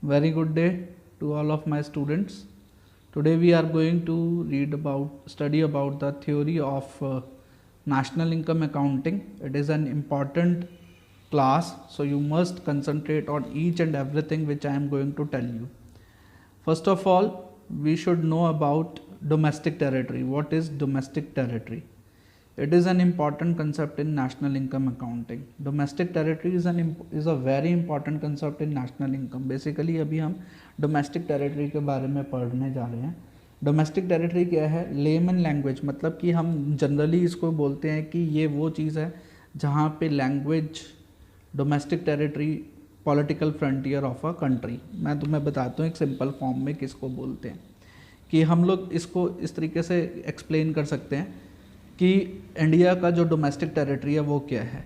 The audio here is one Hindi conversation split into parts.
Very good day to all of my students. Today we are going to study about the theory of national income accounting. It is an important class, so you must concentrate on each and everything which I am going to tell you. First of all, we should know about domestic territory. What is domestic territory? It is an important concept in national income accounting. Domestic territory is a very important concept in national income. Basically अभी हम domestic territory के बारे में पढ़ने जा रहे हैं. डोमेस्टिक टेरिटरी क्या है? लेमन लैंग्वेज, मतलब कि हम जनरली इसको बोलते हैं कि ये वो चीज़ है जहाँ पे language domestic territory political frontier of a country. मैं तुम्हें बताता हूँ एक सिंपल फॉर्म में किसको बोलते हैं, कि हम लोग इसको इस तरीके से एक्सप्लेन कर सकते हैं कि इंडिया का जो डोमेस्टिक टेरिटरी है वो क्या है.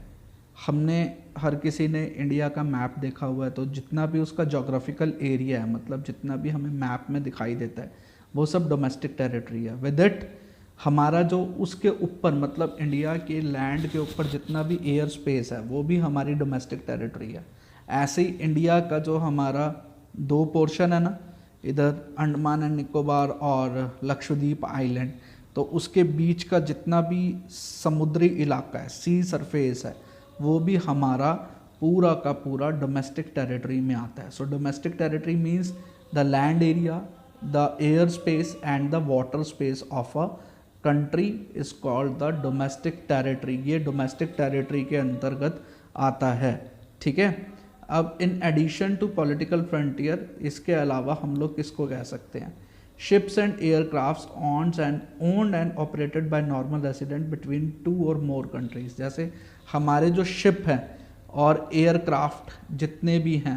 हमने हर किसी ने इंडिया का मैप देखा हुआ है, तो जितना भी उसका जोग्राफिकल एरिया है, मतलब जितना भी हमें मैप में दिखाई देता है, वो सब डोमेस्टिक टेरिटरी है. विद इट हमारा जो उसके ऊपर, मतलब इंडिया के लैंड के ऊपर जितना भी एयर स्पेस है वो भी हमारी डोमेस्टिक टेरिटरी है. ऐसे ही इंडिया का जो हमारा दो पोर्शन है ना, इधर अंडमान एंड निकोबार और लक्षद्वीप आइलैंड, तो उसके बीच का जितना भी समुद्री इलाका है, सी सरफेस है, वो भी हमारा पूरा का पूरा डोमेस्टिक टेरिटरी में आता है. So domestic territory means the land area, the air space and the water space of a country is called the domestic territory. ये डोमेस्टिक टेरिटरी के अंतर्गत आता है. ठीक है. अब in addition to political frontier, इसके अलावा हम लोग किसको कह सकते हैं? Ships and aircrafts owned and operated by normal resident between two or more countries. जैसे हमारे जो शिप हैं और एयरक्राफ्ट जितने भी हैं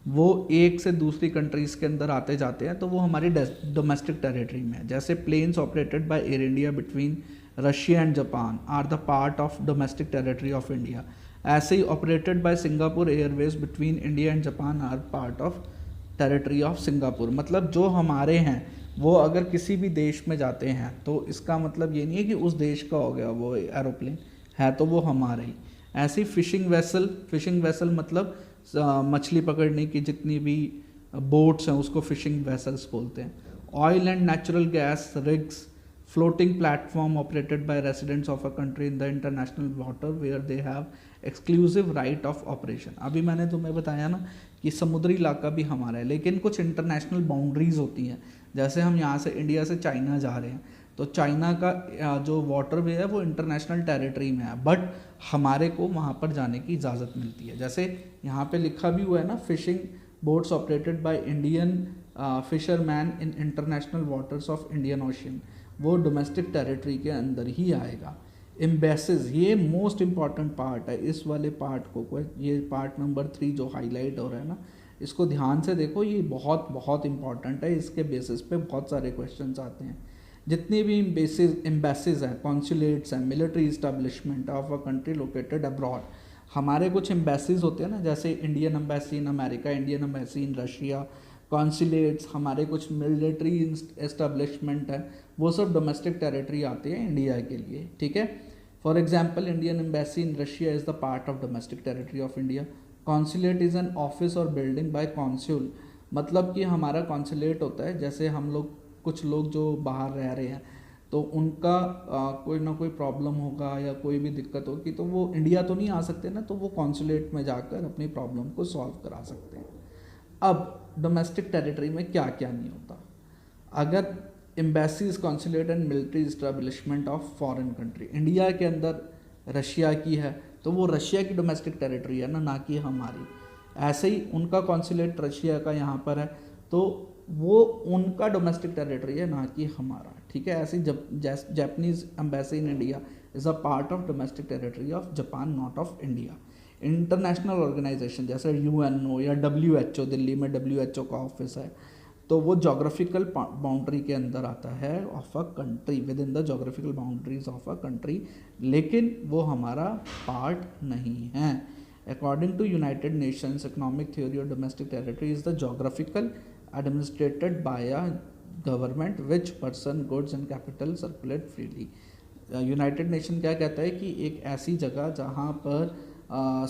वो एक से दूसरी कंट्रीज़ के अंदर आते जाते हैं, तो वो हमारी डोमेस्टिक टेरिटरी में है. जैसे planes operated by Air India between Russia and Japan are the part of domestic territory of India. ऐसे ही operated by Singapore Airways between India and Japan are part of territory of Singapore. मतलब जो हमारे हैं वो अगर किसी भी देश में जाते हैं तो इसका मतलब ये नहीं है कि उस देश का हो गया वो एरोप्लेन है, तो वो हमारे ही. ऐसी फिशिंग वेसल मतलब मछली पकड़ने की जितनी भी बोट्स हैं उसको फिशिंग वेसल्स बोलते हैं. Oil and natural gas rigs, floating platform operated by residents of a country in the international water where they have exclusive right of operation. अभी मैंने तुम्हें बताया ना कि समुद्री इलाका भी हमारा है, लेकिन कुछ इंटरनेशनल बाउंड्रीज होती हैं. जैसे हम यहाँ से इंडिया से चाइना जा रहे हैं, तो चाइना का जो वाटर वे है वो इंटरनेशनल टेरिटरी में है, बट हमारे को वहाँ पर जाने की इजाज़त मिलती है. जैसे यहाँ पे लिखा भी हुआ है ना, fishing boats operated by Indian fisherman in international waters of Indian ocean, वो डोमेस्टिक टेरिटरी के अंदर ही आएगा. एम्बेसीज, ये मोस्ट इम्पॉर्टेंट पार्ट है. इस वाले पार्ट को, ये पार्ट नंबर 3 जो हाईलाइट हो रहा है ना, इसको ध्यान से देखो, ये बहुत बहुत इंपॉर्टेंट है. इसके बेसिस पे बहुत सारे क्वेश्चंस आते हैं. जितनी भी एम्बेसीज हैं, कॉन्सुलेट्स हैं, military establishment of a country located abroad. हमारे कुछ एम्बेसीज होते हैं ना, जैसे Indian embassy in America, Indian embassy in Russia, consulates, हमारे कुछ मिलिट्री इस्टेब्लिशमेंट है, वो सब डोमेस्टिक टेरिटरी आती है इंडिया के लिए. ठीक है. For example, Indian embassy in Russia is the part of domestic territory of India. Consulate is an office और बिल्डिंग बाय कॉन्स्यूल, मतलब कि हमारा कॉन्सुलेट होता है, जैसे हम लोग कुछ लोग जो बाहर रह रहे हैं तो उनका कोई ना कोई प्रॉब्लम होगा या कोई भी दिक्कत होगी, तो वो इंडिया तो नहीं आ सकते ना, तो वो कॉन्सुलेट में जाकर अपनी प्रॉब्लम को सॉल्व करा सकते हैं. अब डोमेस्टिक टेरिटरी में क्या क्या नहीं होता. अगर embassies, consulate and military establishment of foreign country, India के अंदर रशिया की है तो वो रशिया की डोमेस्टिक टेरिटरी है ना कि हमारी. ऐसे ही उनका कॉन्सुलेट रशिया का यहाँ पर है तो वो उनका डोमेस्टिक टेरिटरी है ना कि हमारा. ठीक है. ऐसे Japanese embassy in India is a part of domestic territory of Japan, not of India. International organisation जैसे यूएनओ या डब्ल्यूएचओ, दिल्ली में डब्ल्यूएचओ का ऑफिस है, तो वो जोग्राफिकल बाउंड्री के अंदर आता है of a country, within the geographical boundaries of a country, लेकिन वो हमारा पार्ट नहीं है. According to United Nations economic theory of domestic territory is the geographical administered by a government which person goods and capital circulate freely. United Nation क्या कहता है कि एक ऐसी जगह जहाँ पर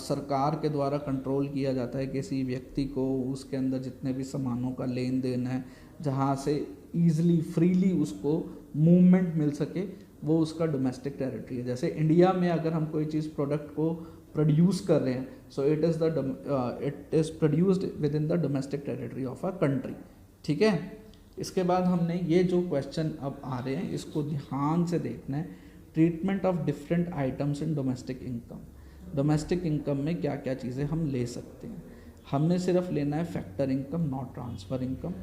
सरकार के द्वारा कंट्रोल किया जाता है किसी व्यक्ति को, उसके अंदर जितने भी सामानों का लेन देन है, जहाँ से ईजिली फ्रीली उसको मूवमेंट मिल सके, वो उसका डोमेस्टिक टेरिटरी है। जैसे इंडिया में अगर हम कोई चीज़ प्रोडक्ट को प्रोड्यूस कर रहे हैं, सो it is produced with in the domestic territory of a country. ठीक है। इसके बाद हमने ये जो क्वेश्चन अब आ रहे हैं इसको ध्यान से देखना है। Treatment of different items in domestic income. Domestic income में क्या क्या चीज़ें हम ले सकते हैं। हमने सिर्फ लेना है factor income, not transfer income.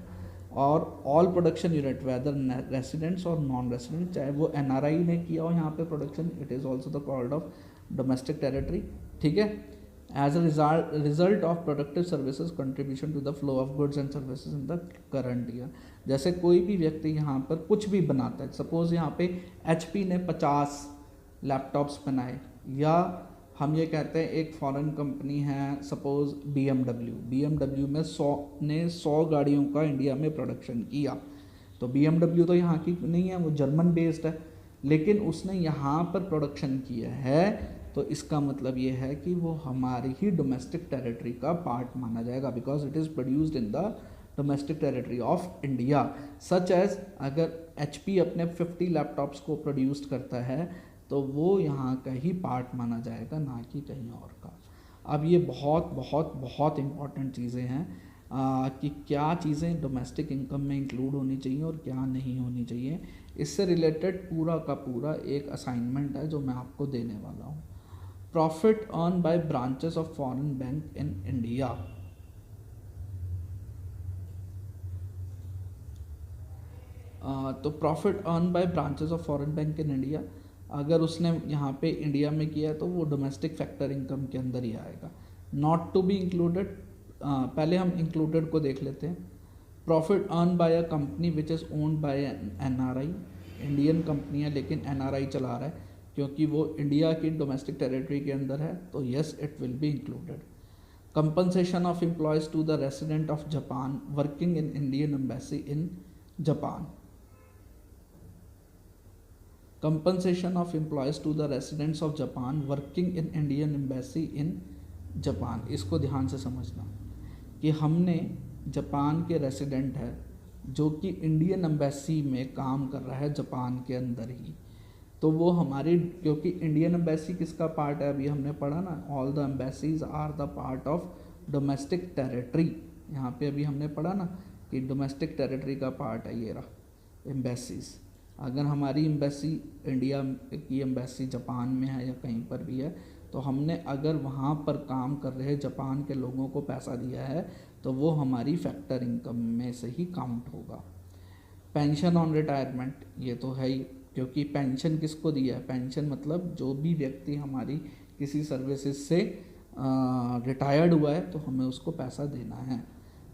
और all production unit whether residents और नॉन रेसिडेंट, चाहे वो एनआरआई ने किया हो यहाँ पे production, it is also the called of domestic territory. ठीक है। As a result of productive services contribution to the flow of goods and services in the current year. जैसे कोई भी व्यक्ति यहाँ पर कुछ भी बनाता है, सपोज यहाँ पे HP ने 50 लैपटॉप्स बनाए, या हम ये कहते हैं एक फॉरेन कंपनी है सपोज BMW में 100 गाड़ियों का इंडिया में प्रोडक्शन किया। तो BMW तो यहाँ की नहीं है, वो जर्मन बेस्ड है, लेकिन उसने यहाँ पर प्रोडक्शन किया है, तो इसका मतलब ये है कि वो हमारी ही डोमेस्टिक टेरिटरी का पार्ट माना जाएगा, because it is produced in the domestic territory of India. Such as अगर HP अपने 50 लैपटॉप्स को प्रोड्यूस करता है तो वो यहाँ का ही पार्ट माना जाएगा, ना कि कहीं और का। अब ये बहुत बहुत बहुत इम्पॉर्टेंट चीज़ें हैं कि क्या चीज़ें डोमेस्टिक इनकम में इंक्लूड होनी चाहिए और क्या नहीं होनी चाहिए। इससे रिलेटेड पूरा का पूरा एक असाइनमेंट है जो मैं आपको देने वाला हूँ। Profit earn by branches of foreign bank in India. तो profit earn by branches of foreign bank in India, अगर उसने यहाँ पे इंडिया में किया है तो वो डोमेस्टिक फैक्टर इनकम के अंदर ही आएगा। नॉट टू बी इंक्लूडेड, पहले हम इंक्लूडेड को देख लेते हैं। Profit earn bye a company which is owned by NRI, Indian company है लेकिन NRI चला रहा है, क्योंकि वो इंडिया की डोमेस्टिक टेरिटरी के अंदर है, तो yes it will be included. Compensation of employees to the resident of Japan working in Indian embassy in Japan. Compensation of employees to the residents of Japan working in Indian embassy in Japan। इसको ध्यान से समझना कि हमने जापान के रेसिडेंट है जो कि इंडियन एम्बेसी में काम कर रहा है जापान के अंदर ही, तो वो हमारी, क्योंकि इंडियन एम्बेसी किसका पार्ट है, अभी हमने पढ़ा ना, all the embassies are the part of domestic territory. यहाँ पे अभी हमने पढ़ा ना कि डोमेस्टिक टेरिटरी का पार्ट है ये रहा एम्बेसीज। अगर हमारी एम्बेसी, इंडिया की एम्बेसी जापान में है या कहीं पर भी है, तो हमने अगर वहाँ पर काम कर रहे जापान के लोगों को पैसा दिया है तो वो हमारी फैक्टर इनकम में से ही काउंट होगा। पेंशन ऑन रिटायरमेंट, ये तो है ही, क्योंकि पेंशन किसको दिया है, पेंशन मतलब जो भी व्यक्ति हमारी किसी सर्विसेज से रिटायर्ड हुआ है तो हमें उसको पैसा देना है।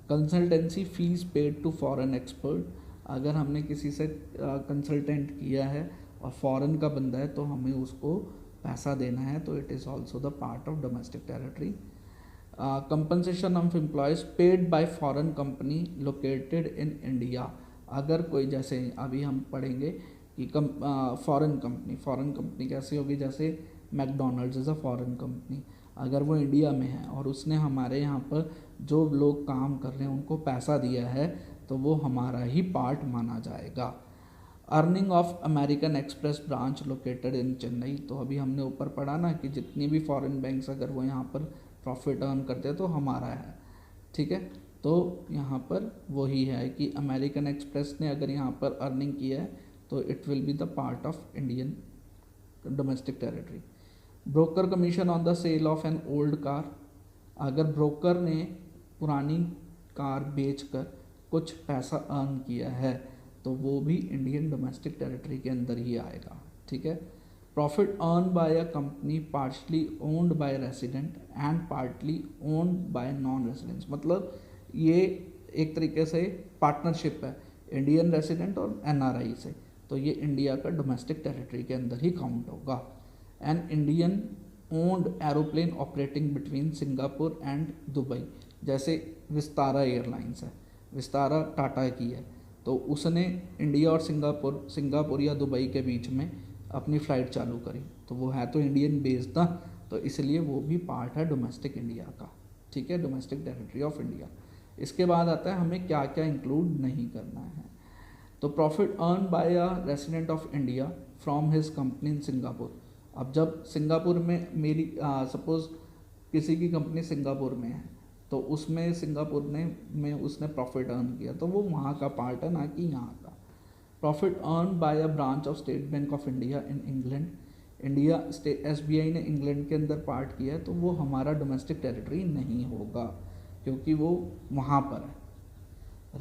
Consultancy fees paid to foreign expert, अगर हमने किसी से कंसल्टेंट किया है और फॉरेन का बंदा है तो हमें उसको पैसा देना है, तो it is also the part of domestic territory. Compensation of employees paid by foreign company located in India, अगर कोई, जैसे अभी हम पढ़ेंगे कि फॉरेन कंपनी कैसी होगी, जैसे McDonald's is a foreign company, अगर वो इंडिया में है और उसने हमारे यहाँ पर जो लोग काम कर रहे हैं उनको पैसा दिया है तो वो हमारा ही पार्ट माना जाएगा। Earning of American express branch located in Chennai, तो अभी हमने ऊपर पढ़ा ना कि जितनी भी फॉरेन बैंक्स अगर वो यहाँ पर प्रॉफिट अर्न करते हैं तो हमारा है। ठीक है, तो यहाँ पर वही है कि अमेरिकन एक्सप्रेस ने अगर यहाँ पर अर्निंग किया है तो it will be the part of Indian domestic territory. Broker commission on the sale of an old car, अगर ब्रोकर ने पुरानी कार बेचकर कुछ पैसा अर्न किया है तो वो भी इंडियन डोमेस्टिक टेरिटरी के अंदर ही आएगा। ठीक है। Profit earn bye a company partially owned by resident and partly owned by non residents, मतलब ये एक तरीके से पार्टनरशिप है इंडियन रेसिडेंट और NRI से, तो ये इंडिया का डोमेस्टिक टेरिटरी के अंदर ही काउंट होगा। An Indian owned aeroplane operating between Singapore and Dubai, जैसे विस्तारा एयरलाइंस है, विस्तारा टाटा की है, तो उसने इंडिया और सिंगापुर या दुबई के बीच में अपनी फ़्लाइट चालू करी, तो वो है तो इंडियन बेस्ड ना, तो इसलिए वो भी पार्ट है डोमेस्टिक इंडिया का, ठीक है, डोमेस्टिक टेरिटरी ऑफ इंडिया। इसके बाद आता है हमें क्या क्या इंक्लूड नहीं करना है। तो profit earn bye a resident of India from his company in Singapore. अब जब सिंगापुर में मेरी सपोज किसी की कंपनी सिंगापुर में है, तो उसमें सिंगापुर में उसने प्रॉफिट अर्न किया, तो वो वहाँ का पार्ट है, ना कि यहाँ का। Profit earn bye a branch of state bank of India in England, India SBI ने इंग्लैंड के अंदर पार्ट किया है, तो वो हमारा डोमेस्टिक टेरिटरी नहीं होगा क्योंकि वो वहाँ पर है।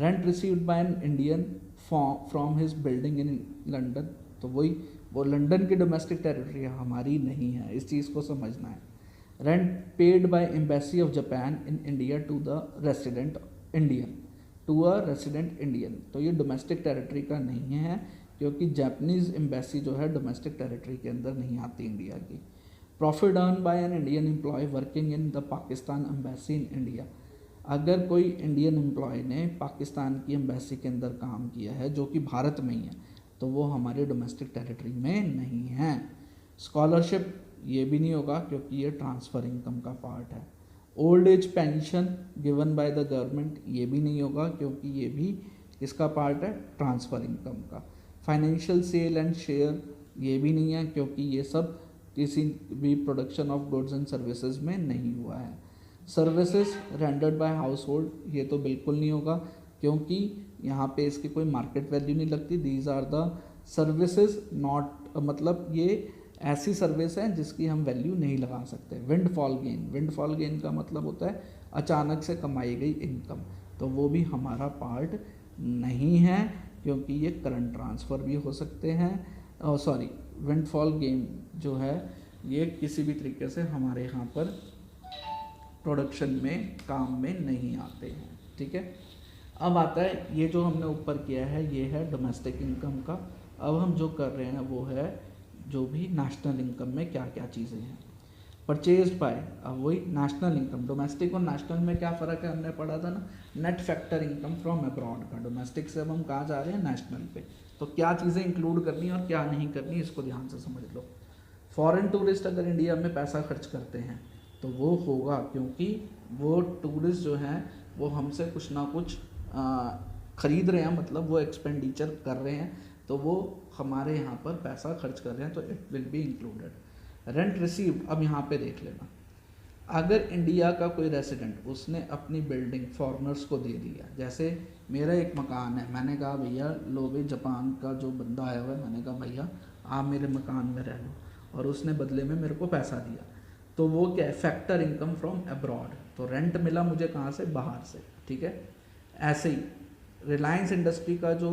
Rent received by an Indian from his building in London, तो वो लंदन की डोमेस्टिक टेरिटरी हमारी नहीं है, इस चीज़ को समझना है। Rent paid by embassy of Japan in India to the resident Indian, to a resident Indian, तो ये डोमेस्टिक टेरिटरी का नहीं है क्योंकि जापानीज़ एम्बेसी जो है डोमेस्टिक टेरिटरी के अंदर नहीं आती इंडिया की। Profit earn by an Indian employ working in the Pakistan embassy in India, अगर कोई इंडियन एम्प्लॉय ने पाकिस्तान की एम्बेसी के अंदर काम किया है जो कि भारत में ही है, तो वो हमारे डोमेस्टिक टेरिटरी में नहीं है। स्कॉलरशिप ये भी नहीं होगा क्योंकि ये ट्रांसफ़र इनकम का पार्ट है। Old age pension given by the government, ये भी नहीं होगा क्योंकि ये भी इसका पार्ट है, ट्रांसफ़र इनकम का। फाइनेंशियल सेल एंड शेयर, ये भी नहीं है क्योंकि ये सब किसी भी production of goods and services में नहीं हुआ है। Services rendered by house hold, ये तो बिल्कुल नहीं होगा क्योंकि यहाँ पे इसकी कोई मार्केट वैल्यू नहीं लगती। These are the services not, मतलब ये ऐसी सर्विस है जिसकी हम वैल्यू नहीं लगा सकते। विंडफॉल गेन का मतलब होता है अचानक से कमाई गई इनकम, तो वो भी हमारा पार्ट नहीं है क्योंकि ये करंट ट्रांसफ़र भी हो सकते हैं। सॉरी, विंडफॉल गेन जो है ये किसी भी तरीके से हमारे यहाँ पर प्रोडक्शन में काम में नहीं आते हैं, ठीक है। अब आता है ये जो हमने ऊपर किया है, ये है डोमेस्टिक इनकम का। अब हम जो कर रहे हैं वो है जो भी नेशनल इनकम में क्या क्या चीज़ें हैं। परचेज्ड बाय, अब वही नेशनल इनकम, डोमेस्टिक और नेशनल में क्या फ़र्क है हमने पढ़ा था ना, net factor income from abroad का। डोमेस्टिक से अब हम कहाँ जा रहे हैं, नेशनल पे, तो क्या चीज़ें इंक्लूड करनी और क्या नहीं करनी इसको ध्यान से समझ लो। फॉरेन टूरिस्ट अगर इंडिया में पैसा खर्च करते हैं तो वो होगा क्योंकि वो टूरिस्ट जो हैं वो हमसे कुछ ना कुछ ख़रीद रहे हैं, मतलब वो एक्सपेंडिचर कर रहे हैं, तो वो हमारे यहाँ पर पैसा खर्च कर रहे हैं, तो it will be included. Rent received, अब यहाँ पे देख लेना, अगर इंडिया का कोई रेसिडेंट उसने अपनी बिल्डिंग फॉरेनर्स को दे दिया, जैसे मेरा एक मकान है, मैंने कहा भैया लो भाई, जापान का जो बंदा आया हुआ है, मैंने कहा भैया आप मेरे मकान में रह लो, और उसने बदले में मेरे को पैसा दिया, तो वो क्या है, फैक्टर इनकम फ्रॉम अब्रॉड, तो रेंट मिला मुझे कहाँ से, बाहर से, ठीक है। ऐसे ही रिलायंस इंडस्ट्री का जो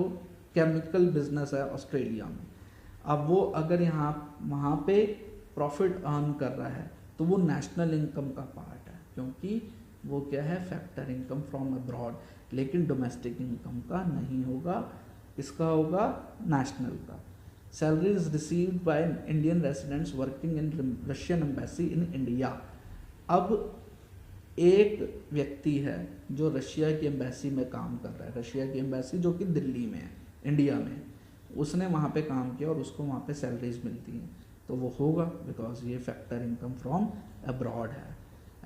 केमिकल बिजनेस है ऑस्ट्रेलिया में, अब वो अगर यहाँ वहाँ पे प्रॉफिट अर्न कर रहा है तो वो नेशनल इनकम का पार्ट है क्योंकि वो क्या है, फैक्टर इनकम फ्रॉम अब्रॉड, लेकिन डोमेस्टिक इनकम का नहीं होगा, इसका होगा नेशनल का। Salaries received by Indian residents working in Russian embassy in India, अब एक व्यक्ति है जो रशिया की एम्बेसी में काम कर रहा है, रशिया की एम्बेसी जो कि दिल्ली में है, इंडिया में, उसने वहाँ पे काम किया और उसको वहाँ पे सैलरीज मिलती हैं, तो वो होगा बिकॉज ये फैक्टर इनकम फ्रॉम अब्रॉड है।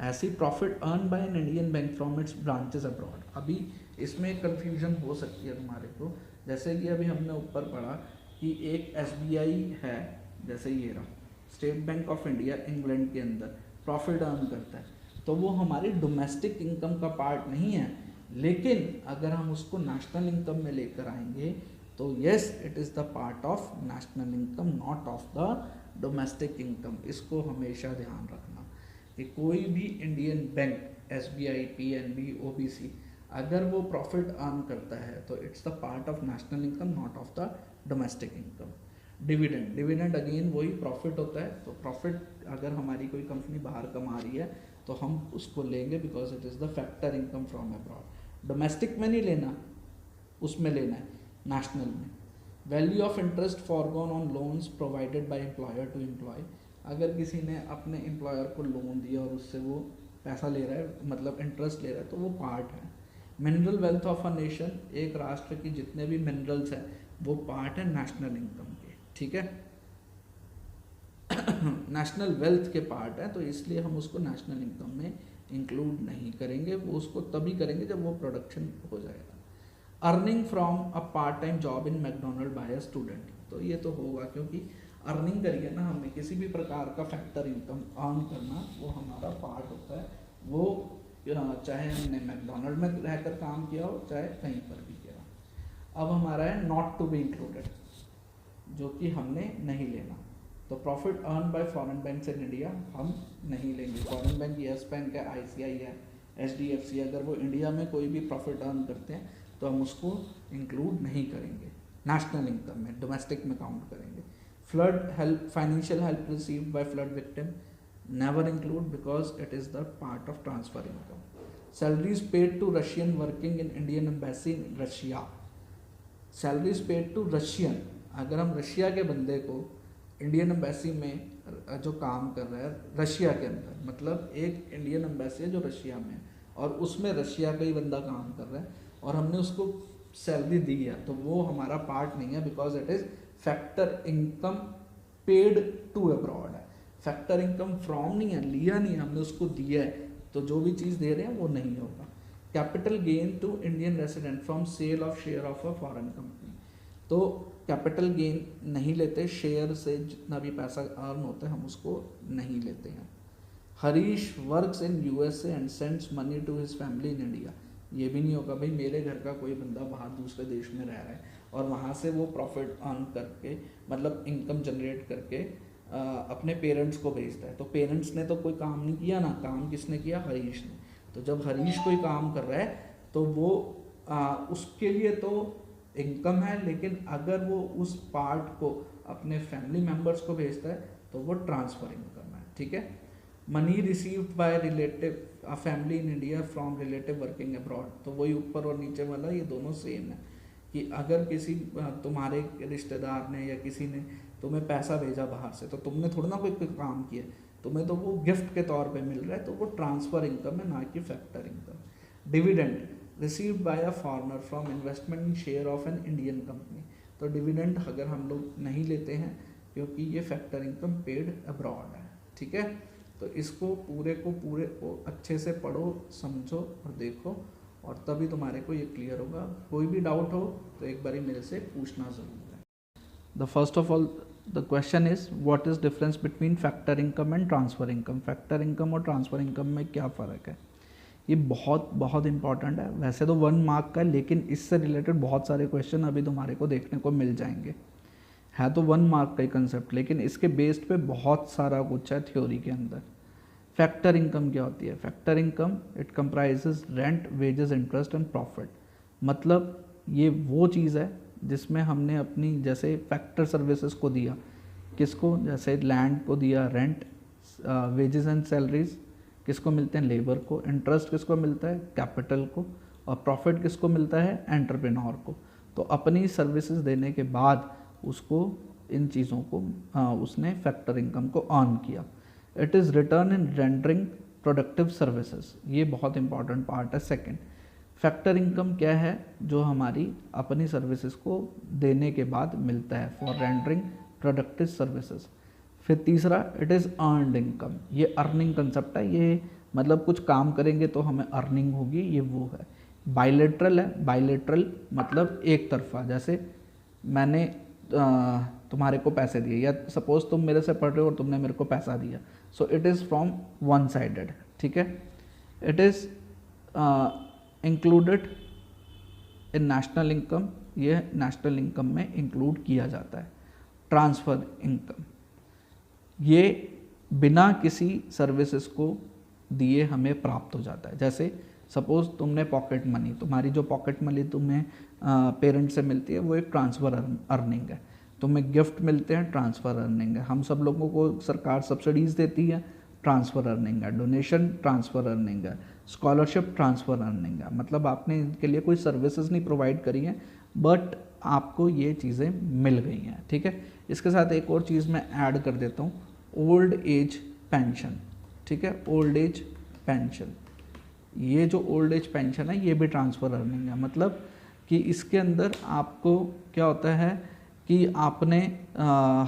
ऐसी profit earn by an Indian bank from its branches abroad, अभी इसमें कन्फ्यूजन हो सकती है तुम्हारे को, जैसे कि अभी हमने ऊपर पढ़ा कि एक SBI है, जैसे ये रहा, state bank of India England के अंदर प्रॉफिट अर्न करता है, तो वो हमारी डोमेस्टिक इनकम का पार्ट नहीं है, लेकिन अगर हम उसको नेशनल इनकम में लेकर आएंगे तो yes it is the part of national income, not of the domestic income. इसको हमेशा ध्यान रखना कि कोई भी Indian bank, SBI, PNB, OBC, अगर वो प्रॉफिट अर्न करता है तो it's the part of national income, not of the domestic income. Dividend again वही प्रॉफिट होता है, तो प्रॉफिट अगर हमारी कोई कंपनी बाहर कमा रही है तो हम उसको लेंगे because it is the factor income from abroad. Domestic में नहीं लेना, उसमें लेना है नेशनल में। Value of interest forgone on loans provided by employer to employ, अगर किसी ने अपने एम्प्लॉयर को लोन दिया और उससे वो पैसा ले रहा है, मतलब इंटरेस्ट ले रहा है, तो वो पार्ट है। Mineral wealth of a nation, एक राष्ट्र की जितने भी मिनरल्स हैं वो पार्ट है नेशनल इनकम के, ठीक है। नेशनल वेल्थ के पार्ट है, तो इसलिए हम उसको नेशनल इनकम में इंक्लूड नहीं करेंगे। वो उसको तभी करेंगे जब वो प्रोडक्शन हो जाएगा। Earning from a part time job in McDonald by a student, तो ये तो होगा क्योंकि अर्निंग करिए ना हमने, किसी भी प्रकार का फैक्टर इनकम अर्न करना वो हमारा पार्ट होता है। वो चाहे हमने मैकडोनल्ड में रहकर काम किया हो चाहे कहीं पर भी किया हो। अब हमारा है नॉट टू बी इंक्लूडेड, जो कि हमने नहीं लेना। तो profit earn bye foreign bank in India हम नहीं लेंगे। फॉरेन बैंक येस बैंक है, ICI है, HDFC, अगर वो इंडिया में कोई भी प्रॉफिट अर्न करते हैं तो हम उसको इंक्लूड नहीं करेंगे नेशनल इनकम में, डोमेस्टिक में काउंट करेंगे। Flood help, financial help received by flood victim, never include because it is the part of transfer income. Salaries paid to Russian working in Indian embassy in Russia, salaries paid to Russian, अगर हम रशिया के बंदे को इंडियन एम्बेसी में जो काम कर रहा है रशिया के अंदर, मतलब एक इंडियन एम्बेसी है जो रशिया में है और उसमें रशिया का ही बंदा काम कर रहा है और हमने उसको सैलरी दी है, तो वो हमारा पार्ट नहीं है because it is factor income paid to abroad है। फैक्टर इनकम फ्रॉम नहीं है, लिया नहीं है, हमने उसको दिया है, तो जो भी चीज़ दे रहे हैं वो नहीं होगा। Capital gain to Indian resident from sale of share of a foreign company, तो कैपिटल गेन नहीं लेते, शेयर से जितना भी पैसा अर्न होता है हम उसको नहीं लेते हैं। Harish works in USA and sends money to his family in India, ये भी नहीं होगा भाई मेरे घर का कोई बंदा बाहर दूसरे देश में रह रहा है और वहाँ से वो प्रॉफिट अर्न करके मतलब इनकम जनरेट करके अपने पेरेंट्स को भेजता है, तो पेरेंट्स ने तो कोई काम नहीं किया ना, काम किसने किया, हरीश ने। तो जब हरीश कोई काम कर रहा है तो वो उसके लिए तो इनकम है, लेकिन अगर वो उस पार्ट को अपने फैमिली मेम्बर्स को भेजता है तो वो ट्रांसफर इनकम है, ठीक है। Money received by relative a family in India from relative working abroad, तो वही ऊपर और नीचे वाला ये दोनों सेम है कि अगर किसी तुम्हारे रिश्तेदार ने या किसी ने तुम्हें पैसा भेजा बाहर से, तो तुमने थोड़ा ना कोई काम किया, तुम्हें तो वो गिफ्ट के तौर पे मिल रहा है, तो वो ट्रांसफ़र इनकम है, ना कि factor income. Dividend received by a foreigner from investment in share of an Indian company, तो डिविडेंड अगर हम लोग नहीं लेते हैं क्योंकि ये फैक्टर इनकम पेड अब्रॉड है, ठीक है। तो इसको पूरे को अच्छे से पढ़ो, समझो और देखो, और तभी तुम्हारे को ये क्लियर होगा। कोई भी डाउट हो तो एक बारी मेरे से पूछना ज़रूर है। The first of all the question is what is difference between factor income and transfer income. Factor income और ट्रांसफ़र इनकम में क्या फ़र्क है, ये बहुत बहुत इंपॉर्टेंट है। वैसे तो 1 मार्क का, लेकिन इससे रिलेटेड बहुत सारे क्वेश्चन अभी तुम्हारे को देखने को मिल जाएंगे। है तो 1 मार्क का ही कंसेप्ट, लेकिन इसके बेस्ड पे बहुत सारा कुछ है थ्योरी के अंदर। फैक्टर इनकम क्या होती है? Factor income it comprises rent, wages, interest and profit. मतलब ये वो चीज़ है जिसमें हमने अपनी जैसे फैक्टर सर्विसेज को दिया, किसको, जैसे लैंड को दिया रेंट, वेजेस एंड सैलरीज किसको मिलते हैं, लेबर को, इंटरेस्ट किसको मिलता है, कैपिटल को, और प्रॉफिट किसको मिलता है, एंटरप्रेन्योर को। तो अपनी सर्विसेज देने के बाद उसको इन चीज़ों को उसने फैक्टर इनकम को अर्न किया। It is return in rendering productive services, ये बहुत इंपॉर्टेंट पार्ट है। सेकंड, फैक्टर इनकम क्या है, जो हमारी अपनी सर्विसेज को देने के बाद मिलता है, फॉर रेंडरिंग प्रोडक्टिव सर्विसेज। फिर तीसरा, इट इज़ अर्नड इनकम, ये अर्निंग कंसेप्ट है, ये मतलब कुछ काम करेंगे तो हमें अर्निंग होगी, ये वो है। बाइलेटरल है, बाइलेटरल मतलब एक तरफा, जैसे मैंने तुम्हारे को पैसे दिए, या सपोज तुम मेरे से पढ़ रहे हो और तुमने मेरे को पैसा दिया, सो it is from one sided, ठीक है। It is included in national income, ये नेशनल इनकम में इंक्लूड किया जाता है। ट्रांसफ़र इनकम, ये बिना किसी सर्विसेज को दिए हमें प्राप्त हो जाता है। जैसे सपोज़ तुमने पॉकेट मनी, तुम्हारी जो पॉकेट मनी तुम्हें पेरेंट से मिलती है वो एक ट्रांसफ़र अर्निंग है। तुम्हें गिफ्ट मिलते हैं, ट्रांसफ़र अर्निंग है। हम सब लोगों को सरकार सब्सिडीज़ देती है, ट्रांसफ़र अर्निंग है। डोनेशन ट्रांसफ़र अर्निंग है। स्कॉलरशिप ट्रांसफ़र अर्निंग है। मतलब आपने इनके लिए कोई सर्विसेज नहीं प्रोवाइड करी हैं, बट आपको ये चीज़ें मिल गई हैं, ठीक है। इसके साथ एक और चीज़ मैं ऐड कर देता हूँ, ओल्ड एज पेंशन, ठीक है। ओल्ड एज पेंशन, ये जो ओल्ड एज पेंशन है ये भी ट्रांसफ़र अर्निंग है। मतलब कि इसके अंदर आपको क्या होता है कि आपने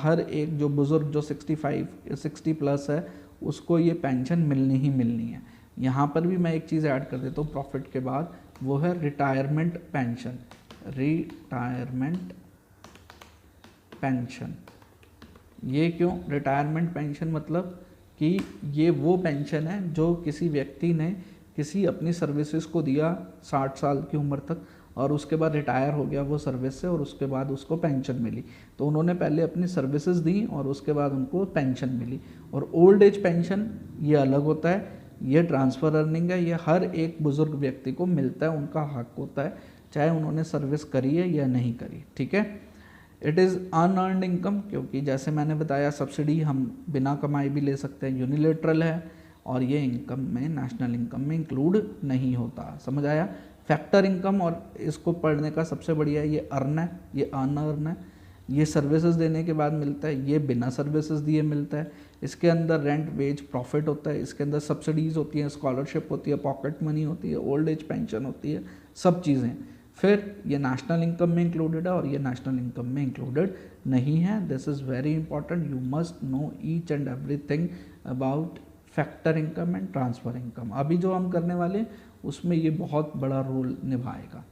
हर एक जो बुज़ुर्ग जो 60 प्लस है उसको ये पेंशन मिलनी ही मिलनी है। यहाँ पर भी मैं एक चीज़ ऐड कर देता हूँ प्रॉफिट के बाद, वो है रिटायरमेंट पेंशन। रिटायरमेंट पेंशन, ये क्यों रिटायरमेंट पेंशन? मतलब कि ये वो पेंशन है जो किसी व्यक्ति ने किसी अपनी सर्विसेज को दिया 60 साल की उम्र तक, और उसके बाद रिटायर हो गया वो सर्विस से, और उसके बाद उसको पेंशन मिली। तो उन्होंने पहले अपनी सर्विसेज दी और उसके बाद उनको पेंशन मिली। और ओल्ड एज पेंशन ये अलग होता है, ये ट्रांसफ़र अर्निंग है, ये हर एक बुज़ुर्ग व्यक्ति को मिलता है, उनका हक होता है, चाहे उन्होंने सर्विस करी है या नहीं करी। ठीक है। इट इज़ अनअर्न्ड इनकम, क्योंकि जैसे मैंने बताया सब्सिडी हम बिना कमाई भी ले सकते हैं, यूनिलेटरल है, और ये इनकम में नेशनल इनकम में इंक्लूड नहीं होता। समझ आया? फैक्टर इनकम, और इसको पढ़ने का सबसे बढ़िया है, ये अर्न है, ये अनअर्न है। ये सर्विसेज देने के बाद मिलता है, ये बिना सर्विसेज दिए मिलता है। इसके अंदर रेंट, वेज, प्रॉफिट होता है, इसके अंदर सब्सिडीज़ होती हैं, स्कॉलरशिप होती है, पॉकेट मनी होती है, ओल्ड एज पेंशन होती है, सब चीज़ें। फिर ये नेशनल इनकम में इंक्लूडेड है और ये नेशनल इनकम में इंक्लूडेड नहीं है। This is very important, you must know each and everything about factor income and transfer income. अभी जो हम करने वाले उसमें ये बहुत बड़ा रोल निभाएगा।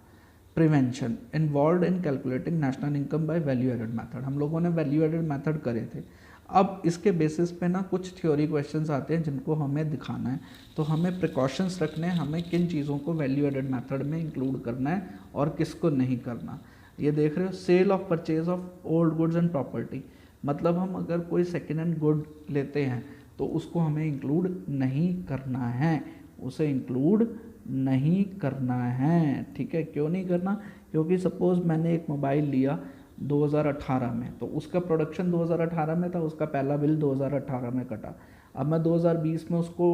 Prevention involve in calculating national income by value added method, हम लोगों ने वैल्यू एडेड मेथड करे थे। अब इसके बेसिस पे ना कुछ थ्योरी क्वेश्चंस आते हैं जिनको हमें दिखाना है, तो हमें प्रिकॉशंस रखने हैं, हमें किन चीज़ों को वैल्यू एडेड मेथड में इंक्लूड करना है और किसको नहीं करना। ये देख रहे हो, sale of purchase of old goods and property, मतलब हम अगर कोई सेकेंड हैंड गुड लेते हैं तो उसको हमें इंक्लूड नहीं करना है, उसे इंक्लूड नहीं करना है। ठीक है, क्यों नहीं करना? क्योंकि सपोज़ मैंने एक मोबाइल लिया 2018 में, तो उसका प्रोडक्शन 2018 में था, उसका पहला बिल 2018 में कटा। अब मैं 2020 में उसको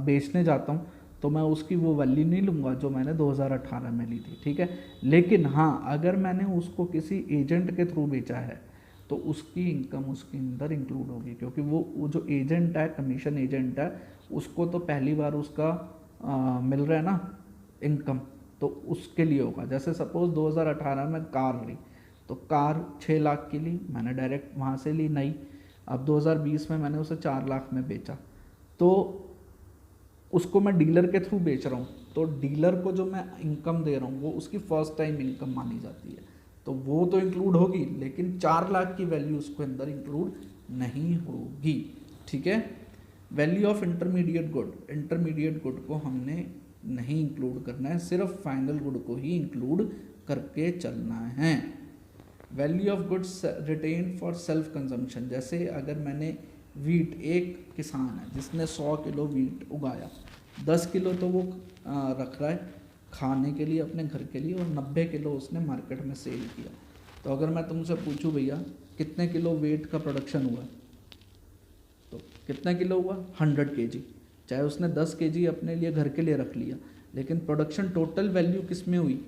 बेचने जाता हूँ तो मैं उसकी वो वैल्यू नहीं लूँगा जो मैंने 2018 में ली थी। ठीक है, लेकिन हाँ, अगर मैंने उसको किसी एजेंट के थ्रू बेचा है तो उसकी इनकम उसके अंदर इंक्लूड होगी, क्योंकि वो जो एजेंट है, कमीशन एजेंट है, उसको तो पहली बार उसका मिल रहा है ना इनकम, तो उसके लिए होगा। जैसे सपोज़ 2018 में कार ली, तो कार 6 लाख की ली, मैंने डायरेक्ट वहाँ से ली नई। अब 2020 में मैंने उसे 4 लाख में बेचा, तो उसको मैं डीलर के थ्रू बेच रहा हूँ, तो डीलर को जो मैं इनकम दे रहा हूँ वो उसकी फर्स्ट टाइम इनकम मानी जाती है, तो वो तो इंक्लूड होगी, लेकिन 4 लाख की वैल्यू उसके अंदर इंक्लूड नहीं होगी। ठीक है। Value of intermediate good, intermediate good को हमने नहीं इंक्लूड करना है, सिर्फ फाइनल गुड को ही इंक्लूड करके चलना है। Value of goods retain for self consumption, जैसे अगर मैंने वीट, एक किसान है जिसने 100 किलो वीट उगाया, 10 किलो तो वो रख रहा है खाने के लिए अपने घर के लिए, और 90 किलो उसने मार्केट में सेल किया। तो अगर मैं तुमसे पूछूं भैया कितने किलो वेट का प्रोडक्शन हुआ, तो कितना किलो हुआ? 100 kg। चाहे उसने 10 kg अपने लिए घर के लिए रख लिया, लेकिन प्रोडक्शन टोटल वैल्यू किस में हुई?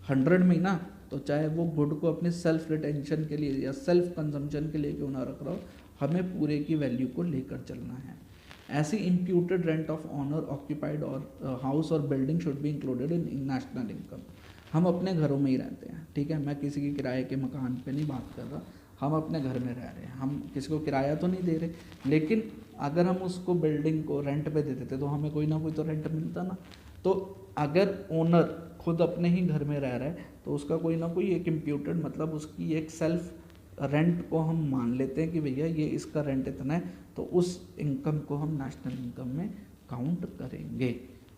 100 में ही ना। तो चाहे वो गुड को अपने सेल्फ रिटेंशन के लिए या सेल्फ कंजम्पशन के लिए क्यों ना रख रहा हो, हमें पूरे की वैल्यू को लेकर चलना है। ऐसी imputed rent of owner occupied और हाउस और building should be included in national income. हम अपने घरों में ही रहते हैं, ठीक है, मैं किसी के किराए के मकान पे नहीं बात कर रहा, हम अपने घर में रह रहे हैं, हम किसी को किराया तो नहीं दे रहे, लेकिन अगर हम उसको बिल्डिंग को रेंट पे दे देते तो हमें कोई ना कोई तो रेंट मिलता ना। तो अगर ओनर खुद अपने ही घर में रह रहा है तो उसका कोई ना कोई एक इम्प्यूटेड, मतलब उसकी एक सेल्फ रेंट को हम मान लेते हैं कि भैया ये इसका रेंट इतना है, तो उस इनकम को हम नेशनल इनकम में काउंट करेंगे।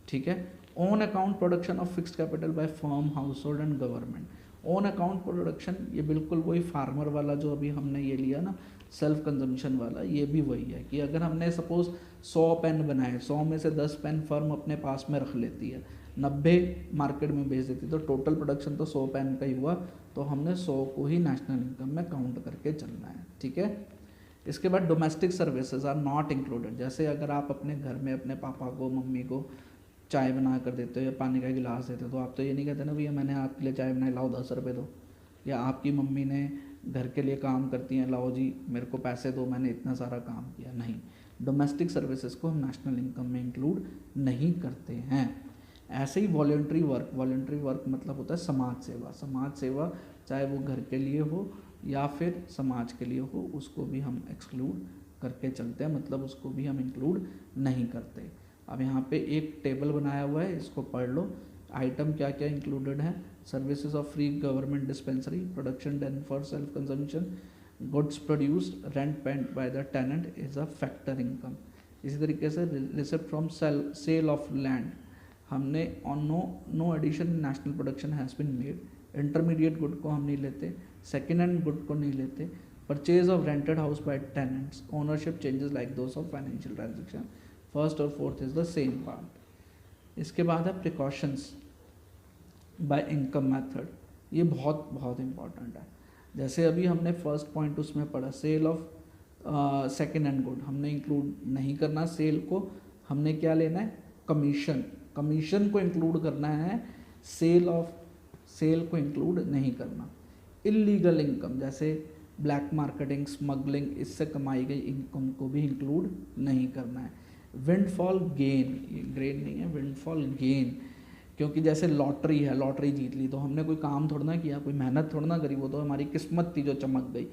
ठीक है। Own account production of fixed capital by firm, house hold and government. Own account production ये बिल्कुल वही फार्मर वाला जो अभी हमने ये लिया ना, सेल्फ कंजम्पशन वाला, ये भी वही है कि अगर हमने सपोज 100 पेन बनाए, 100 में से 10 पेन फर्म अपने पास में रख लेती है, 90 मार्केट में बेच देती है, तो टोटल प्रोडक्शन तो 100 पेन का ही हुआ, तो हमने 100 को ही नेशनल इनकम में काउंट करके चलना है। ठीक है। इसके बाद domestic services are not included. जैसे अगर आप अपने घर में अपने पापा को, मम्मी को चाय बना कर देते हो या पानी का गिलास देते हो, तो आप तो ये नहीं कहते ना भैया मैंने आपके लिए चाय बनाई, लाओ 10 रुपये दो। या आपकी मम्मी ने घर के लिए काम करती हैं, लाओ जी मेरे को पैसे दो, मैंने इतना सारा काम किया। नहीं, डोमेस्टिक सर्विसेज को हम नेशनल इनकम में इंक्लूड नहीं करते हैं। ऐसे ही वॉलंटरी वर्क मतलब होता है समाज सेवा चाहे वो घर के लिए हो या फिर समाज के लिए हो, उसको भी हम एक्सक्लूड करके चलते हैं, मतलब उसको भी हम इंक्लूड नहीं करते। अब यहाँ पे एक टेबल बनाया हुआ है, इसको पढ़ लो। आइटम क्या क्या इंक्लूडेड है, services of free government dispensary, production done for self consumption, goods produced, rent paid by the tenant is a factor income. इसी तरीके से receipt from sale of land, हमने on no addition national production has been made, intermediate good को हम नहीं लेते, सेकेंड हैंड गुड को नहीं लेते, purchase of rented house by tenants, ownership changes like those of financial transaction, first और fourth is the same part. इसके बाद है प्रिकॉशंस बाय इनकम मेथड, ये बहुत बहुत इंपॉर्टेंट है। जैसे अभी हमने फर्स्ट पॉइंट उसमें पढ़ा, sale of second hand good हमने इंक्लूड नहीं करना, सेल को हमने क्या लेना है, कमीशन को इंक्लूड करना है, सेल को इंक्लूड नहीं करना। इलीगल इनकम जैसे ब्लैक मार्केटिंग, स्मगलिंग, इससे कमाई गई इनकम को भी इंक्लूड नहीं करना है। विंडफॉल गेन, ये ग्रेन नहीं है, विंडफॉल गेन, क्योंकि जैसे लॉटरी है, लॉटरी जीत ली तो हमने कोई काम थोड़ा ना किया, कोई मेहनत थोड़ा ना करी, वो तो हमारी किस्मत थी जो चमक गई,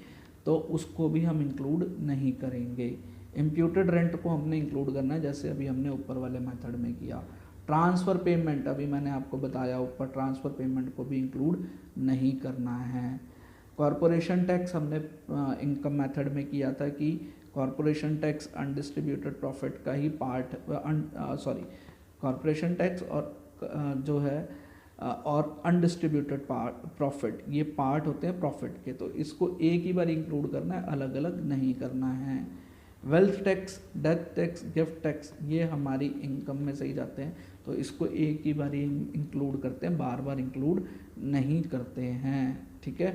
तो उसको भी हम इंक्लूड नहीं करेंगे। इम्प्यूटेड रेंट को हमने इंक्लूड करना है, जैसे अभी हमने ऊपर वाले मेथड में किया। ट्रांसफ़र पेमेंट, अभी मैंने आपको बताया ऊपर, ट्रांसफ़र पेमेंट को भी इंक्लूड नहीं करना है। कॉरपोरेशन टैक्स हमने इनकम मेथड में किया था कि कॉरपोरेशन टैक्स अनडिस्ट्रीब्यूटेड प्रॉफिट का ही पार्ट, कॉरपोरेशन टैक्स और जो है और अनडिस्ट्रीब्यूटेड प्रॉफिट, ये पार्ट होते हैं प्रॉफिट के, तो इसको एक ही बार इंक्लूड करना है, अलग अलग नहीं करना है। Wealth tax, death tax, gift tax, ये हमारी इनकम में से ही जाते हैं, तो इसको एक ही बार इंक्लूड करते हैं, बार बार इंक्लूड नहीं करते हैं। ठीक है,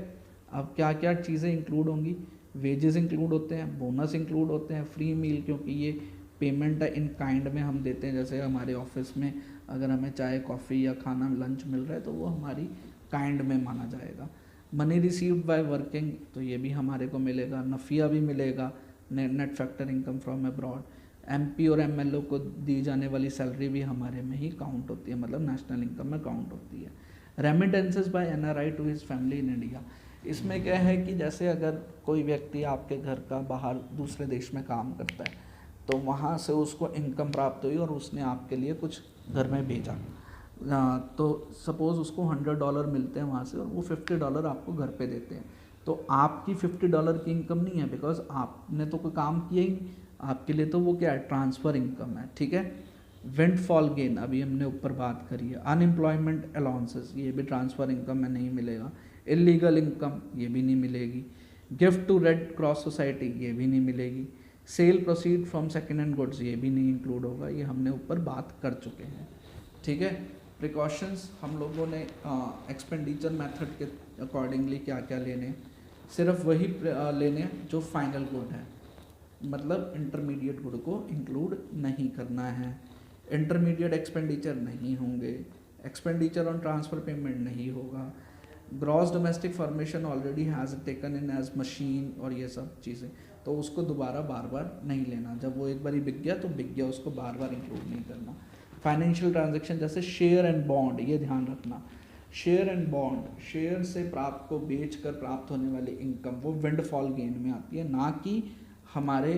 अब क्या क्या चीज़ें इंक्लूड होंगी, वेजेस इंक्लूड होते हैं, बोनस इंक्लूड होते हैं, फ्री मील क्योंकि ये पेमेंट इन काइंड में हम देते हैं, जैसे हमारे ऑफिस में अगर हमें चाय कॉफ़ी या खाना लंच मिल रहा है तो वो हमारी काइंड में माना जाएगा। मनी रिसीव्ड बाय वर्किंग, तो ये भी हमारे को मिलेगा, नफिया भी मिलेगा, net factor income from abroad. MP और एमएलओ को दी जाने वाली सैलरी भी हमारे में ही काउंट होती है, मतलब नेशनल इनकम में काउंट होती है। Remittances by NRI to his family in India, इसमें क्या है कि जैसे अगर कोई व्यक्ति आपके घर का बाहर दूसरे देश में काम करता है तो वहाँ से उसको इनकम प्राप्त हुई और उसने आपके लिए कुछ घर में भेजा, तो सपोज़ उसको $100 मिलते हैं वहाँ से और वो $50 आपको घर पे देते हैं, तो आपकी $50 की इनकम नहीं है, बिकॉज आपने तो कोई काम किया ही नहीं, आपके लिए तो वो क्या है, ट्रांसफ़र इनकम है। ठीक है, विंडफॉल गेन अभी हमने ऊपर बात करी है। अनएम्प्लॉयमेंट अलाउंसेस, ये भी ट्रांसफ़र इनकम में नहीं मिलेगा। इलीगल इनकम, ये भी नहीं मिलेगी। Gift to Red Cross Society, ये भी नहीं मिलेगी। Sale proceed from second hand goods, ये भी नहीं इंक्लूड होगा, ये हमने ऊपर बात कर चुके हैं। ठीक है, प्रिकॉशंस हम लोगों ने एक्सपेंडिचर मेथड के अकॉर्डिंगली क्या क्या लेने, सिर्फ वही लेने जो फाइनल गुड है, मतलब इंटरमीडिएट गुड को इंक्लूड नहीं करना है। इंटरमीडिएट एक्सपेंडिचर नहीं होंगे, एक्सपेंडिचर ऑन ट्रांसफ़र पेमेंट नहीं होगा। Gross domestic formation already has taken in as machine और ये सब चीज़ें, तो उसको दोबारा बार बार नहीं लेना, जब वो एक बार ही बिक गया तो बिक गया, उसको बार बार इंक्लूड नहीं करना। फाइनेंशियल ट्रांजैक्शन जैसे शेयर एंड बॉन्ड, ये ध्यान रखना, शेयर एंड बॉन्ड, शेयर से प्राप्त को बेच कर प्राप्त होने वाली इनकम वो विंडफॉल गेन में आती है, ना कि हमारे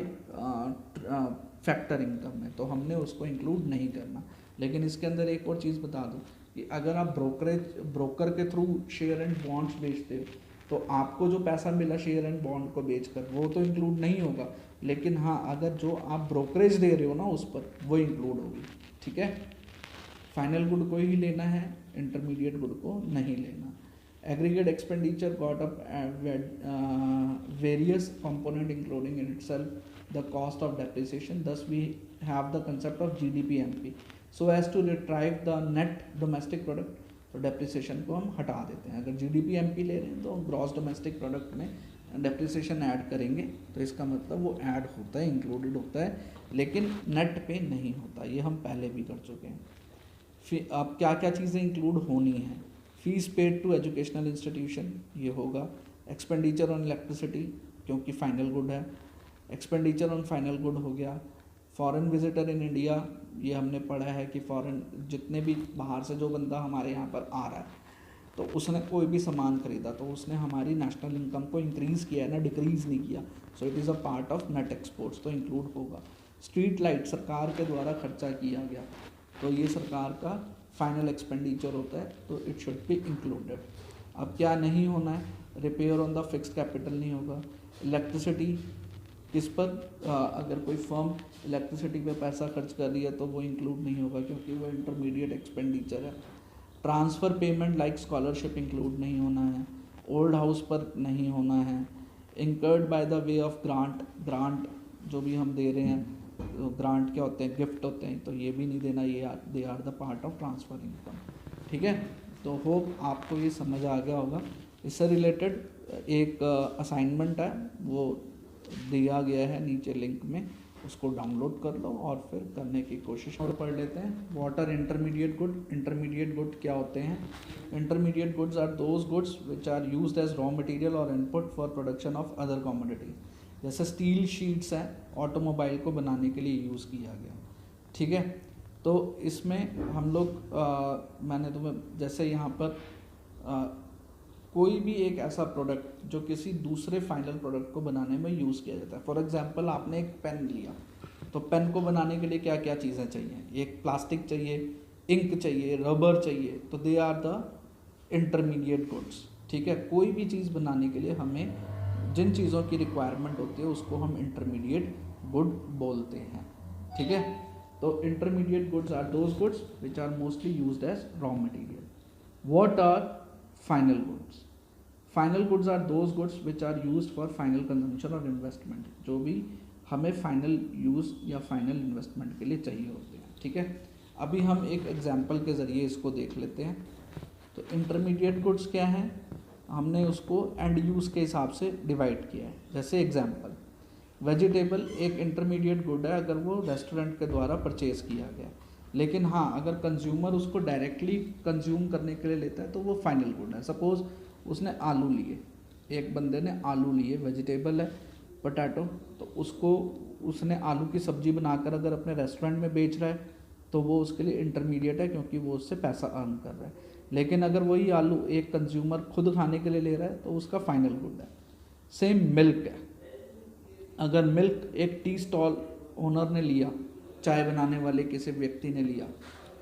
फैक्टर इनकम में, तो हमने उसको इंक्लूड नहीं करना। लेकिन इसके अंदर एक और चीज़ बता दूं कि अगर आप ब्रोकर के थ्रू शेयर एंड बॉन्ड्स बेचते हो तो आपको जो पैसा मिला शेयर एंड बॉन्ड को बेचकर वो तो इंक्लूड नहीं होगा, लेकिन हाँ अगर जो आप ब्रोकरेज दे रहे हो ना उस पर वो इंक्लूड होगी। ठीक है, फाइनल गुड को ही लेना है, इंटरमीडिएट गुड को नहीं लेना। Aggregate expenditure got up various component including in itself the cost of depreciation, thus we have the concept of GDP-MP so as to retrieve the net domestic product, तो डेप्रिसिएशन को हम हटा देते हैं। अगर GDP-MP ले रहे हैं तो ग्रॉस डोमेस्टिक प्रोडक्ट में डेप्रिसिएशन ऐड करेंगे, तो इसका मतलब वो ऐड होता है, इंक्लूडेड होता है, लेकिन नेट पे नहीं होता, ये हम पहले भी कर चुके हैं। फिर अब क्या क्या चीज़ें इंक्लूड होनी है, fees paid to educational institution, ये होगा। एक्सपेंडिचर ऑन इलेक्ट्रिसिटी क्योंकि फाइनल गुड है, एक्सपेंडिचर ऑन फाइनल गुड हो गया। फॉरेन विजिटर इन इंडिया ये हमने पढ़ा है कि फॉरेन जितने भी बाहर से जो बंदा हमारे यहाँ पर आ रहा है तो उसने कोई भी सामान खरीदा तो उसने हमारी नेशनल इनकम को इंक्रीज़ किया है ना, डिक्रीज़ नहीं किया। सो it is a part of net exports, तो इंक्लूड होगा। स्ट्रीट लाइट सरकार के द्वारा खर्चा किया गया तो ये सरकार का फाइनल एक्सपेंडिचर होता है, तो इट शुड बी इंक्लूडेड। अब क्या नहीं होना है, repair on the fixed capital नहीं होगा। इलेक्ट्रिसिटी किस पर, अगर कोई फर्म इलेक्ट्रिसिटी पे पैसा खर्च कर रही है तो वो इंक्लूड नहीं होगा क्योंकि वो इंटरमीडिएट एक्सपेंडिचर है। Transfer payment like scholarship include नहीं होना है। ओल्ड हाउस पर नहीं होना है। Incurred by the way of grant, grant जो भी हम दे रहे हैं, ग्रांट क्या होते हैं, गिफ्ट होते हैं, तो ये भी नहीं देना, ये they are the part of transfer income. ठीक है, तो होप आपको ये समझ आ गया होगा। इससे रिलेटेड एक असाइनमेंट है, वो दिया गया है नीचे लिंक में, उसको डाउनलोड कर लो और फिर करने की कोशिश और पढ़ लेते हैं। What are intermediate good? Intermediate good क्या होते हैं? Intermediate goods are those goods which are used as raw material or input for production of other commodities. जैसे स्टील शीट्स हैं, ऑटोमोबाइल को बनाने के लिए यूज़ किया गया। ठीक है, तो इसमें हम लोग मैंने तुम्हें जैसे यहाँ पर कोई भी एक ऐसा प्रोडक्ट जो किसी दूसरे फाइनल प्रोडक्ट को बनाने में यूज़ किया जाता है। फॉर एग्जांपल आपने एक पेन लिया, तो पेन को बनाने के लिए क्या क्या चीज़ें चाहिए? एक प्लास्टिक चाहिए, इंक चाहिए, रबर चाहिए, तो they are the intermediate goods. ठीक है, कोई भी चीज़ बनाने के लिए हमें जिन चीज़ों की रिक्वायरमेंट होती है उसको हम इंटरमीडिएट गुड बोलते हैं। ठीक है, तो intermediate goods are those goods which are mostly used as raw material. What are final goods? Final goods are those goods which are used for final consumption और इन्वेस्टमेंट, जो भी हमें फाइनल यूज़ या फाइनल इन्वेस्टमेंट के लिए चाहिए होते हैं। ठीक है, अभी हम एक एग्जांपल के ज़रिए इसको देख लेते हैं। तो इंटरमीडिएट गुड्स क्या हैं, हमने उसको एंड यूज़ के हिसाब से डिवाइड किया है। जैसे एग्जांपल, वेजिटेबल एक इंटरमीडिएट गुड है अगर वो रेस्टोरेंट के द्वारा परचेज़ किया गया, लेकिन हाँ अगर कंज्यूमर उसको डायरेक्टली कंज्यूम करने के लिए लेता है तो वो फाइनल गुड है। सपोज़ उसने आलू लिए, एक बंदे ने आलू लिए, वेजिटेबल है पोटैटो, तो उसको उसने आलू की सब्ज़ी बनाकर अगर अपने रेस्टोरेंट में बेच रहा है तो वो उसके लिए इंटरमीडिएट है क्योंकि वो उससे पैसा अर्न कर रहा है। लेकिन अगर वही आलू एक कंज्यूमर खुद खाने के लिए ले रहा है तो उसका फाइनल गुड है। सेम मिल्क है, अगर मिल्क एक टी स्टॉल ओनर ने लिया, चाय बनाने वाले किसी व्यक्ति ने लिया,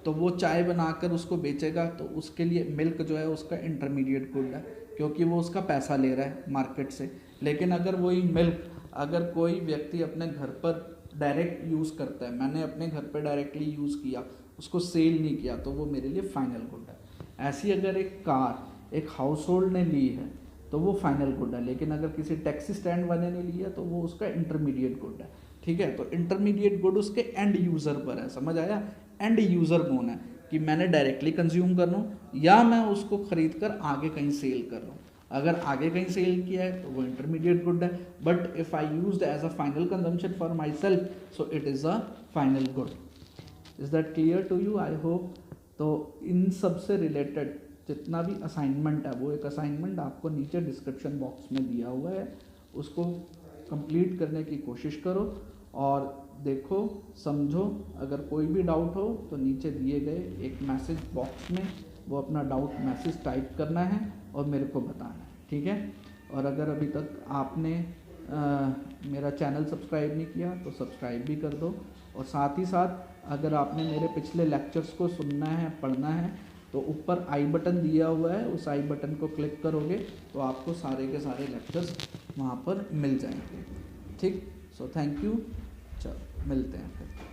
तो वो चाय बनाकर उसको बेचेगा तो उसके लिए मिल्क जो है उसका इंटरमीडिएट गुड है क्योंकि वो उसका पैसा ले रहा है मार्केट से। लेकिन अगर वही मिल्क अगर कोई व्यक्ति अपने घर पर डायरेक्ट यूज़ करता है, मैंने अपने घर पर डायरेक्टली यूज़ किया, उसको सेल नहीं किया, तो वो मेरे लिए फाइनल गुड है। ऐसी अगर एक कार एक हाउस होल्ड ने ली है तो वो फाइनल गुड है, लेकिन अगर किसी टैक्सी स्टैंड वाले ने लिया तो वो उसका इंटरमीडिएट गुड है। ठीक है, तो इंटरमीडिएट गुड उसके एंड यूज़र पर है। समझ आया? एंड यूज़र कौन है कि मैंने डायरेक्टली कंज्यूम कर लूँ या मैं उसको ख़रीद कर आगे कहीं सेल कर रहा हूँ। अगर आगे कहीं सेल किया है तो वो इंटरमीडिएट गुड है, but if I used as a final consumption for myself so it is a final good. Is that clear to you? I hope. तो इन सब से रिलेटेड जितना भी असाइनमेंट है, वो एक असाइनमेंट आपको नीचे डिस्क्रिप्शन बॉक्स में दिया हुआ है, उसको कंप्लीट करने की कोशिश करो और देखो, समझो। अगर कोई भी डाउट हो तो नीचे दिए गए एक मैसेज बॉक्स में वो अपना डाउट मैसेज टाइप करना है और मेरे को बताना है। ठीक है, और अगर अभी तक आपने मेरा चैनल सब्सक्राइब नहीं किया तो सब्सक्राइब भी कर दो, और साथ ही साथ अगर आपने मेरे पिछले लेक्चर्स को सुनना है, पढ़ना है, तो ऊपर आई बटन दिया हुआ है, उस आई बटन को क्लिक करोगे तो आपको सारे के सारे लेक्चर्स वहाँ पर मिल जाएंगे। ठीक, सो थैंक यू, चलो मिलते हैं फिर।